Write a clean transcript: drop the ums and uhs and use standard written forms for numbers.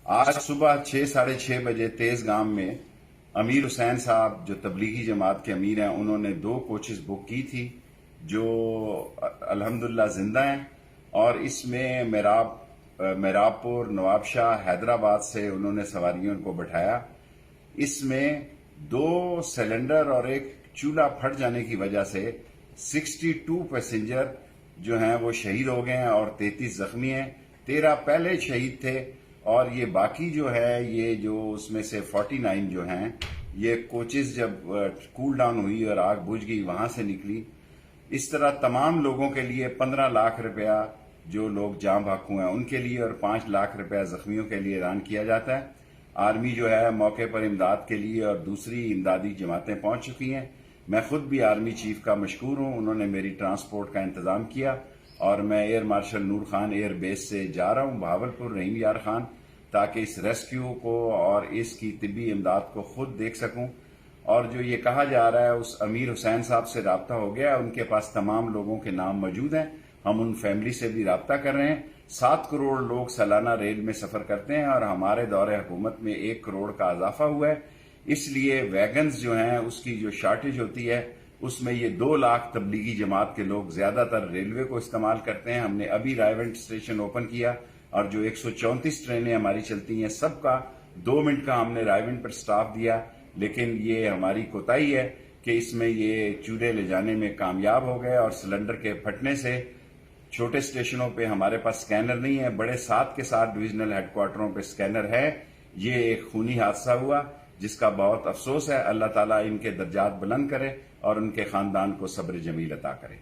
آج صبح 6 ساڑھے 6 بجے تیز گام میں امیر حسین صاحب جو تبلیغی جماعت کے امیر ہیں انہوں نے 2 کوچز بک کی تھی جو الحمدللہ زندہ ہیں، اور اس میں میراب پور، نواب شاہ، حیدرآباد سے انہوں نے سواریوں کو بٹھایا۔ اس میں 2 سلنڈر اور ایک چولہا پھٹ جانے کی وجہ سے 62 پیسنجر جو ہیں وہ شہید ہو گئے ہیں اور 33 زخمی ہیں۔ 13 پہلے شہید تھے، اور یہ باقی جو ہے یہ جو اس میں سے 49 جو ہیں یہ کوچز جب کول ڈاؤن ہوئی اور آگ بجھ گئی وہاں سے نکلی۔ اس طرح تمام لوگوں کے لیے 15 لاکھ روپیہ جو لوگ جاں بحق ہیں ان کے لیے اور 5 لاکھ روپیہ زخمیوں کے لیے اعلان کیا جاتا ہے۔ آرمی جو ہے موقع پر امداد کے لیے اور دوسری امدادی جماعتیں پہنچ چکی ہیں۔ میں خود بھی آرمی چیف کا مشکور ہوں، انہوں نے میری ٹرانسپورٹ کا انتظام کیا، اور میں ایئر مارشل نور خان ایئر بیس سے جا رہا ہوں بہاولپور رحیم یار خان، تاکہ اس ریسکیو کو اور اس کی طبی امداد کو خود دیکھ سکوں۔ اور جو یہ کہا جا رہا ہے اس امیر حسین صاحب سے رابطہ ہو گیا، ان کے پاس تمام لوگوں کے نام موجود ہیں، ہم ان فیملی سے بھی رابطہ کر رہے ہیں۔ 7 کروڑ لوگ سالانہ ریل میں سفر کرتے ہیں اور ہمارے دور حکومت میں 1 کروڑ کا اضافہ ہوا ہے، اس لیے ویگنز جو ہیں اس کی جو شارٹیج ہوتی ہے اس میں یہ 2 لاکھ تبلیغی جماعت کے لوگ زیادہ تر ریلوے کو استعمال کرتے ہیں۔ ہم نے ابھی رائیونٹ اسٹیشن اوپن کیا، اور جو 134 ٹرینیں ہماری چلتی ہیں سب کا 2 منٹ کا ہم نے رائیونٹ پر سٹاف دیا، لیکن یہ ہماری کوتاہی ہے کہ اس میں یہ چولہے لے جانے میں کامیاب ہو گئے، اور سلنڈر کے پھٹنے سے چھوٹے اسٹیشنوں پہ ہمارے پاس سکینر نہیں ہے، بڑے ساتھ کے ساتھ ڈویژنل ہیڈ کوارٹروں پہ سکینر ہے۔ یہ ایک خونی حادثہ ہوا جس کا بہت افسوس ہے۔ اللہ تعالیٰ ان کے درجات بلند کرے اور ان کے خاندان کو صبر جمیل عطا کرے۔